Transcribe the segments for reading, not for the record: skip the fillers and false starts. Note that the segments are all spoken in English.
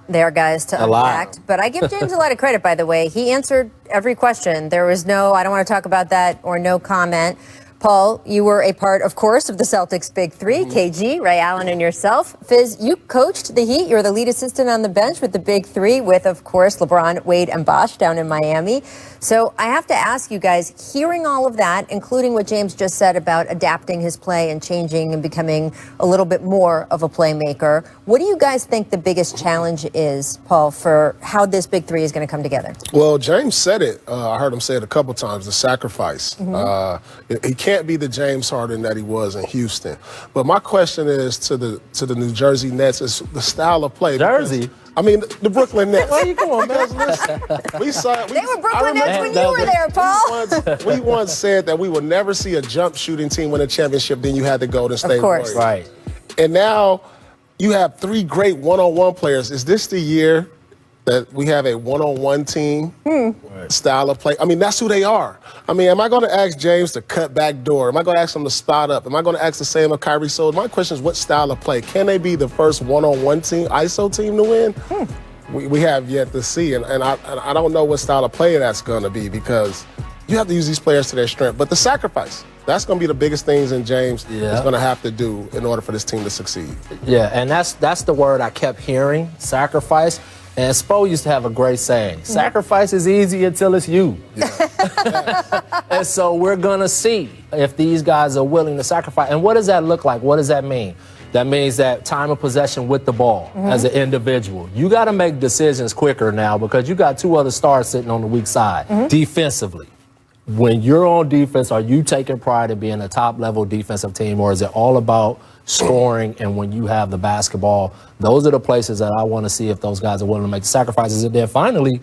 There, guys, to unpack. But I give James a lot of credit, by the way. He answered every question. There was no, I don't want to talk about that, or no comment. Paul, you were a part, of course, of the Celtics' Big Three, KG, Ray Allen, and yourself. Fizz, you coached the Heat. You're the lead assistant on the bench with the Big Three with, of course, LeBron, Wade, and Bosh down in Miami. So I have to ask you guys, hearing all of that, including what James just said about adapting his play and changing and becoming a little bit more of a playmaker, what do you guys think the biggest challenge is, Paul, for how this Big Three is going to come together? Well, James said it. I heard him say it a couple times, the sacrifice. He can't be the James Harden that he was in Houston. But my question is to the New Jersey Nets is the style of play. Jersey? I mean, the Brooklyn Nets. Where you going, man? They were Brooklyn Nets when you were there, Paul. We once said that we would never see a jump shooting team win a championship, then you had to go to State Warriors. Right. And now you have three great one-on-one players. Is this the year that we have a one-on-one team style of play? I mean, that's who they are. I mean, am I going to ask James to cut back door? Am I going to ask him to spot up? Am I going to ask the same of Kyrie? So my question is, what style of play? Can they be the first one-on-one team, ISO team to win? We have yet to see, and I don't know what style of play that's going to be, because you have to use these players to their strength. But the sacrifice, that's going to be the biggest things in James is going to have to do in order for this team to succeed. Yeah, and that's the word I kept hearing, sacrifice. And Spo used to have a great saying, sacrifice is easy until it's you. And so we're going to see if these guys are willing to sacrifice. And what does that look like? What does that mean? That means that time of possession with the ball as an individual. You got to make decisions quicker now, because you got two other stars sitting on the weak side defensively. When you're on defense, are you taking pride in being a top-level defensive team, or is it all about scoring? And when you have the basketball, those are the places that I want to see if those guys are willing to make the sacrifices. And then finally,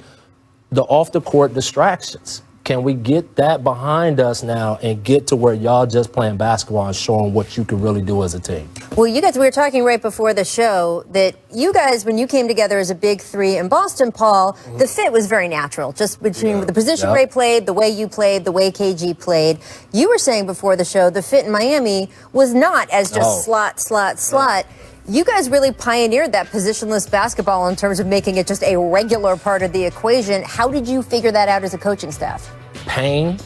the off-the-court distractions. Can we get that behind us now and get to where y'all just playing basketball and showing what you can really do as a team? Well, you guys, we were talking right before the show that you guys, when you came together as a Big Three in Boston, Paul, the fit was very natural, just between the position Ray played, the way you played, the way KG played. You were saying before the show the fit in Miami was not as just slot. You guys really pioneered that positionless basketball in terms of making it just a regular part of the equation. How did you figure that out as a coaching staff? Pain,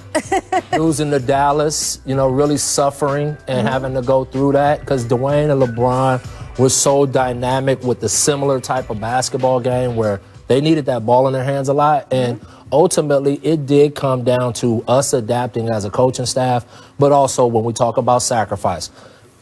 losing to Dallas, really suffering and having to go through that, because Dwayne and LeBron were so dynamic with the similar type of basketball game where they needed that ball in their hands a lot. And ultimately, it did come down to us adapting as a coaching staff, but also when we talk about sacrifice.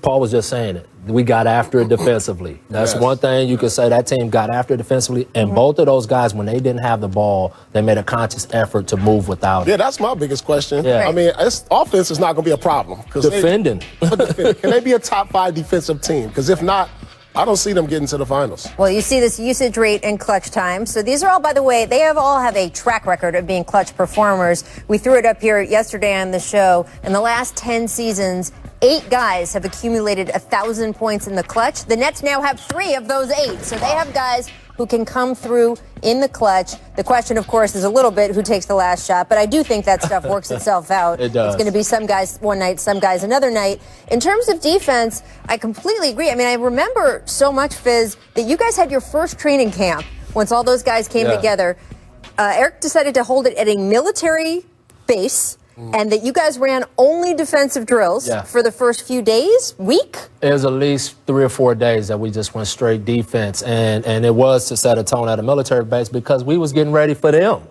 Paul was just saying it. We got after it defensively. That's one thing you could say. That team got after it defensively. And both of those guys, when they didn't have the ball, they made a conscious effort to move without it. Yeah, that's my biggest question. Yeah. I mean, offense is not going to be a problem. Defending. Can they be a top 5 defensive team? Because if not, I don't see them getting to the finals. Well, you see this usage rate and clutch time. So these are all, by the way, they all have a track record of being clutch performers. We threw it up here yesterday on the show. In the last 10 seasons, 8 guys have accumulated 1,000 points in the clutch. The Nets now have 3 of those 8. So they have guys who can come through in the clutch. The question, of course, is a little bit who takes the last shot. But I do think that stuff works itself out. It does. It's going to be some guys one night, some guys another night. In terms of defense, I completely agree. I mean, I remember so much, Fizz, that you guys had your first training camp once all those guys came together. Eric decided to hold it at a military base. And that you guys ran only defensive drills for the first few days, week? It was at least 3 or 4 days that we just went straight defense. And it was to set a tone at a military base because we was getting ready for them.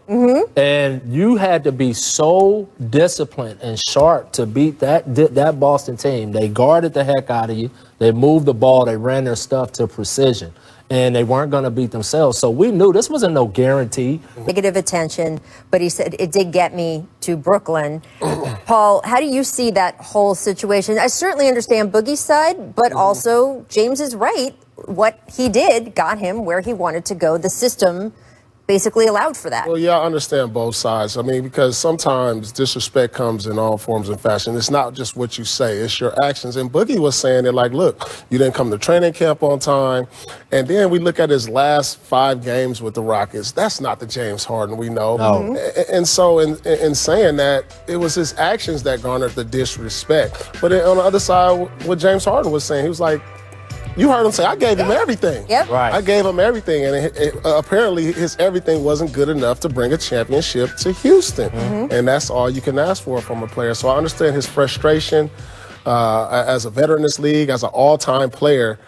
And you had to be so disciplined and sharp to beat that Boston team. They guarded the heck out of you. They moved the ball. They ran their stuff to precision. And they weren't going to beat themselves. So we knew this wasn't no guarantee. Negative attention, but he said it did get me to Brooklyn. Paul, how do you see that whole situation? I certainly understand Boogie's side, but also James is right. What he did got him where he wanted to go. The system basically allowed for that. Well, yeah, I understand both sides. I mean, because sometimes disrespect comes in all forms and fashion. It's not just what you say, it's your actions. And Boogie was saying it like, look, you didn't come to training camp on time. And then we look at his last 5 games with the Rockets. That's not the James Harden we know. No. And so in saying that, it was his actions that garnered the disrespect. But on the other side, what James Harden was saying, he was like, You heard him say, I gave him everything. Yep. Right. I gave him everything, and apparently his everything wasn't good enough to bring a championship to Houston. And that's all you can ask for from a player. So I understand his frustration as a veteran in this league, as an all-time player.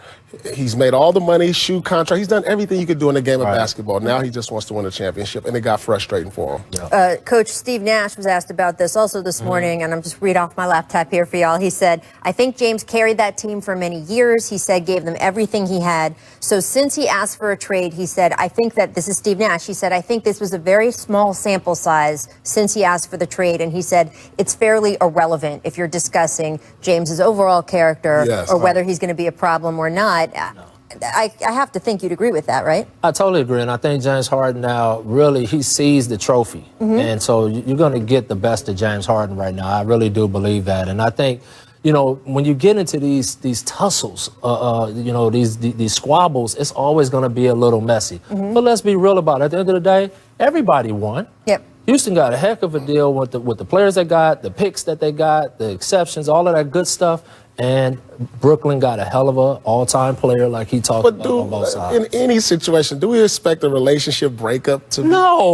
He's made all the money, shoe contract. He's done everything you could do in the game of basketball. Now he just wants to win a championship, and it got frustrating for him. Yeah. Coach Steve Nash was asked about this also this morning, and I'm just read off my laptop here for y'all. He said, I think James carried that team for many years. He said, gave them everything he had. So since he asked for a trade, he said, I think that this is Steve Nash. He said, I think this was a very small sample size since he asked for the trade. And he said, it's fairly irrelevant if you're discussing James's overall character or whether he's going to be a problem or not. I have to think you'd agree with that, right? I totally agree, and I think James Harden now really he sees the trophy, and so you're going to get the best of James Harden right now. I really do believe that, and I think, you know, when you get into these tussles, you know, these squabbles, it's always going to be a little messy. But let's be real about it. At the end of the day, everybody won. Yep. Houston got a heck of a deal with the players they got, the picks that they got, the exceptions, all of that good stuff. And Brooklyn got a hell of a all-time player, like he talked about on both sides. In any situation, do we expect a relationship breakup to be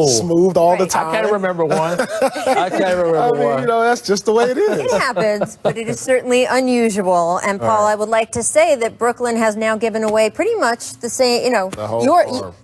smooth all the time? I can't remember one. I can't remember one. You know, that's just the way it is. It happens, but it is certainly unusual. And Paul, I would like to say that Brooklyn has now given away pretty much the same, you know,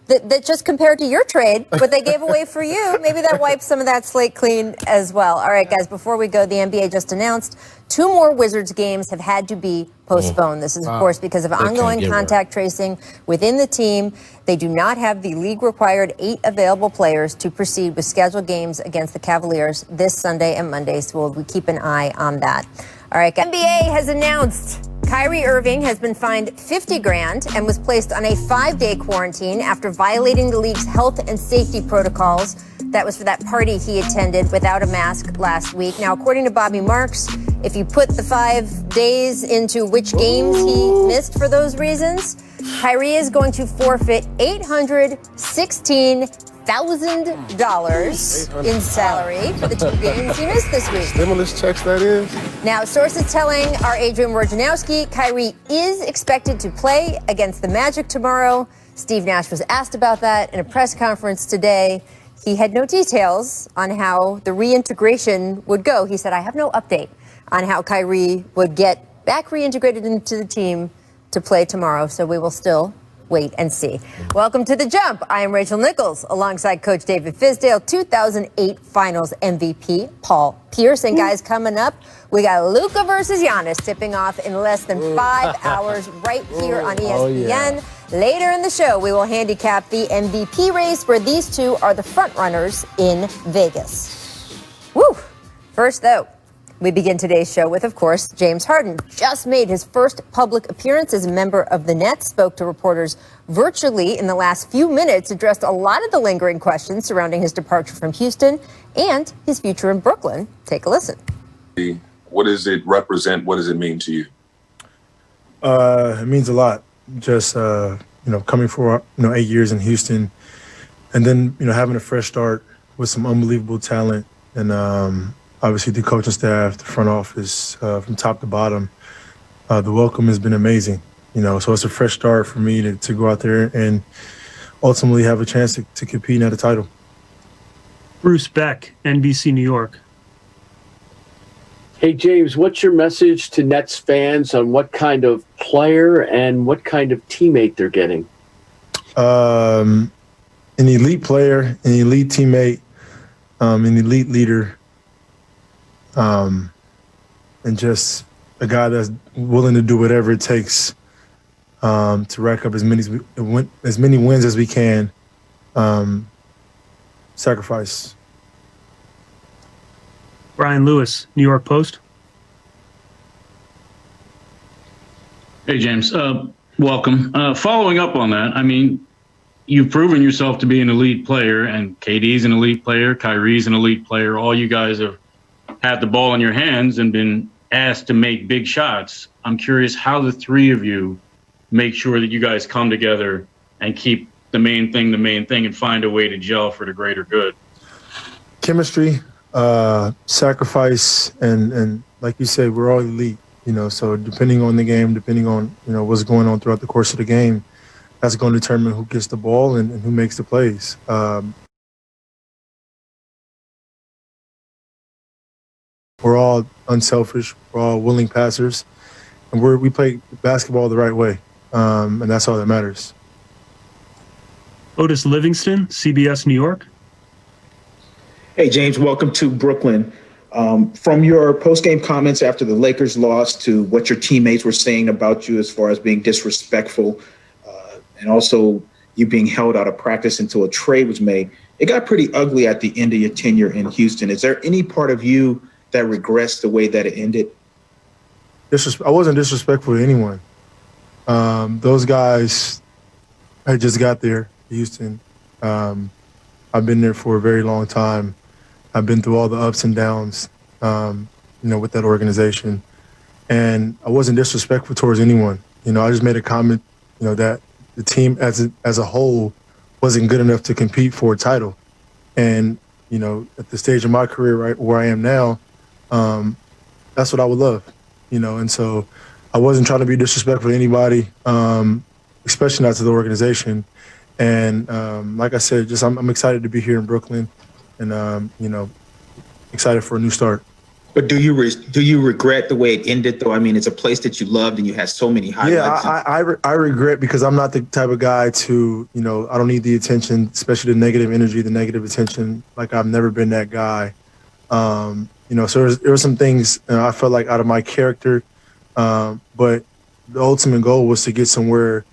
that just compared to your trade, what they gave away for you, maybe that wipes some of that slate clean as well. All right, guys, before we go, the NBA just announced 2 more Wizards games have had to be postponed. This is, of course, because of ongoing contact tracing within the team. They do not have the league-required 8 available players to proceed with scheduled games against the Cavaliers this Sunday and Monday, so we'll keep an eye on that. All right, NBA has announced Kyrie Irving has been fined $50,000 and was placed on a 5-day quarantine after violating the league's health and safety protocols. That was for that party he attended without a mask last week. Now, according to Bobby Marks, if you put the 5 days into which games he missed for those reasons, Kyrie is going to forfeit $816,000 in salary for the 2 games he missed this week. Stimulus checks, that is. Now, sources telling our Adrian Wojnarowski, Kyrie is expected to play against the Magic tomorrow. Steve Nash was asked about that in a press conference today. He had no details on how the reintegration would go. He said, I have no update on how Kyrie would get back reintegrated into the team to play tomorrow. So we will still wait and see. Welcome to The Jump. I am Rachel Nichols alongside Coach David Fizdale, 2008 Finals MVP Paul Pierce. And guys, coming up, we got Luka versus Giannis tipping off in less than 5 hours right here on ESPN. Oh, yeah. Later in the show, we will handicap the MVP race where these 2 are the front runners in Vegas. Woo! First, though, we begin today's show with, of course, James Harden. Just made his first public appearance as a member of the Nets, spoke to reporters virtually in the last few minutes, addressed a lot of the lingering questions surrounding his departure from Houston and his future in Brooklyn. Take a listen. What does it represent? What does it mean to you? It means a lot. Just, coming for, 8 years in Houston and then, having a fresh start with some unbelievable talent and obviously the coaching staff, the front office, from top to bottom. The welcome has been amazing, so it's a fresh start for me to go out there and ultimately have a chance to compete at a title. Bruce Beck, NBC New York. Hey, James, what's your message to Nets fans on what kind of player and what kind of teammate they're getting? An elite player, an elite teammate, an elite leader, and just a guy that's willing to do whatever it takes to rack up as many wins as we can, sacrifice. Brian Lewis, New York Post. Hey, James. Welcome. Following up on that, I mean, you've proven yourself to be an elite player, and KD's an elite player, Kyrie's an elite player. All you guys have had the ball in your hands and been asked to make big shots. I'm curious how the 3 of you make sure that you guys come together and keep the main thing, and find a way to gel for the greater good. Chemistry. Sacrifice, and like you said, we're all elite. So depending on the game, depending on, what's going on throughout the course of the game, that's going to determine who gets the ball and who makes the plays. We're all unselfish. We're all willing passers. And we play basketball the right way. And that's all that matters. Otis Livingston, CBS New York. Hey, James, welcome to Brooklyn. From your post-game comments after the Lakers lost to what your teammates were saying about you as far as being disrespectful and also you being held out of practice until a trade was made, it got pretty ugly at the end of your tenure in Houston. Is there any part of you that regrets the way that it ended? I wasn't disrespectful to anyone. Those guys, I just got there, Houston. I've been there for a very long time. I've been through all the ups and downs, with that organization. And I wasn't disrespectful towards anyone. I just made a comment, that the team as a whole wasn't good enough to compete for a title. And, at the stage of my career, right where I am now, that's what I would love, And so I wasn't trying to be disrespectful to anybody, especially not to the organization. And like I said, I'm excited to be here in Brooklyn and, excited for a new start. But do you regret the way it ended, though? I mean, it's a place that you loved and you had so many highlights. Yeah, I regret because I'm not the type of guy to, I don't need the attention, especially the negative energy, the negative attention. Like, I've never been that guy. So there were some things I felt like out of my character, but the ultimate goal was to get somewhere,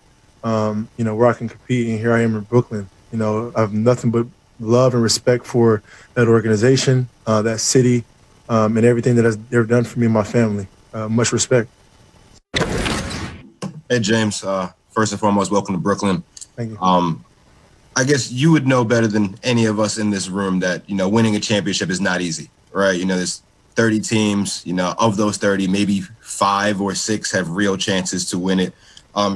where I can compete. And here I am in Brooklyn. I have nothing but love and respect for that organization, that city, and everything that they've done for me and my family. Much respect. Hey, James. First and foremost, welcome to Brooklyn. Thank you. I guess you would know better than any of us in this room that, winning a championship is not easy, right? There's 30 teams, of those 30, maybe 5 or 6 have real chances to win it.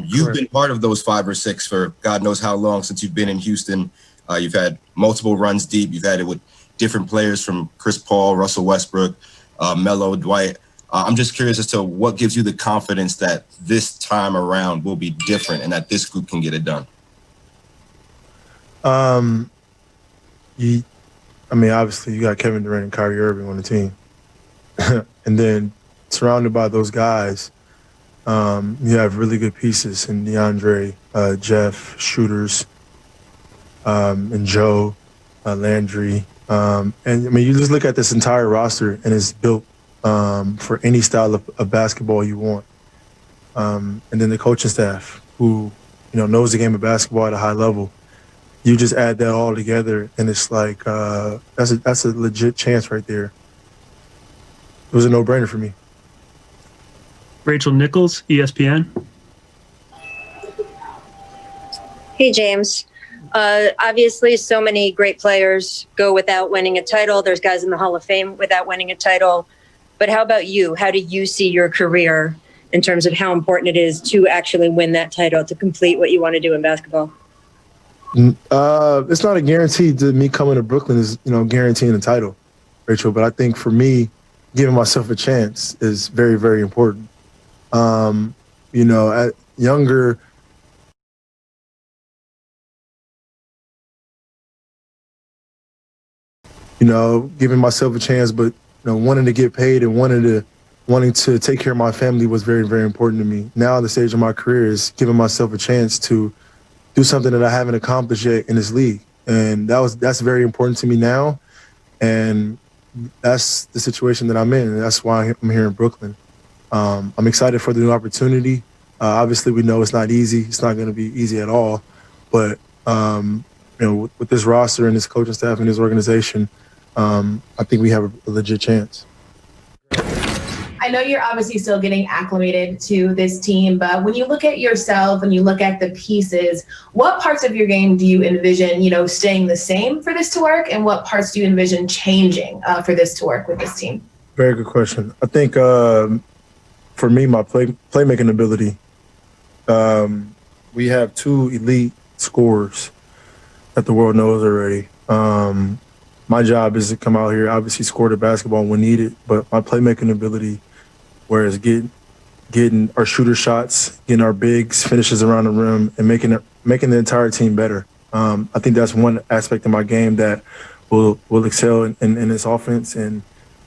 You've been part of those 5 or 6 for God knows how long since you've been in Houston. You've had multiple runs deep. You've had it with different players from Chris Paul, Russell Westbrook, Melo, Dwight. I'm just curious as to what gives you the confidence that this time around will be different and that this group can get it done. Obviously you got Kevin Durant and Kyrie Irving on the team. And then surrounded by those guys, you have really good pieces in DeAndre, Jeff, shooters, and Joe, Landry. You just look at this entire roster and it's built for any style of basketball you want. And then the coaching staff who, knows the game of basketball at a high level. You just add that all together and it's like, that's a legit chance right there. It was a no-brainer for me. Rachel Nichols, ESPN. Hey, James. Obviously, so many great players go without winning a title. There's guys in the Hall of Fame without winning a title. But how about you? How do you see your career in terms of how important it is to actually win that title, to complete what you want to do in basketball? It's not a guarantee to me coming to Brooklyn is, guaranteeing a title, Rachel. But I think for me, giving myself a chance is very, very important. At younger, giving myself a chance, but wanting to get paid and wanting to take care of my family was very, very important to me. Now, the stage of my career is giving myself a chance to do something that I haven't accomplished yet in this league, and that's very important to me now, and that's the situation that I'm in, and that's why I'm here in Brooklyn. I'm excited for the new opportunity. Obviously, we know it's not easy. It's not going to be easy at all, but with this roster and this coaching staff and this organization, I think we have a legit chance. I know you're obviously still getting acclimated to this team, but when you look at yourself and you look at the pieces, what parts of your game do you envision, staying the same for this to work, and what parts do you envision changing for this to work with this team? Very good question. I think for me, my playmaking ability, we have 2 elite scorers that the world knows already. My job is to come out here, obviously score the basketball when needed, but my playmaking ability, whereas getting getting our shooter shots, getting our bigs finishes around the rim, and making the entire team better. I think that's one aspect of my game that will excel in this offense. And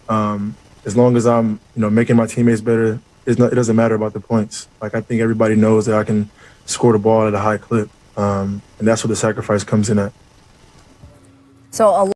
as long as I'm making my teammates better, it doesn't matter about the points. Like, I think everybody knows that I can score the ball at a high clip, and that's where the sacrifice comes in at. So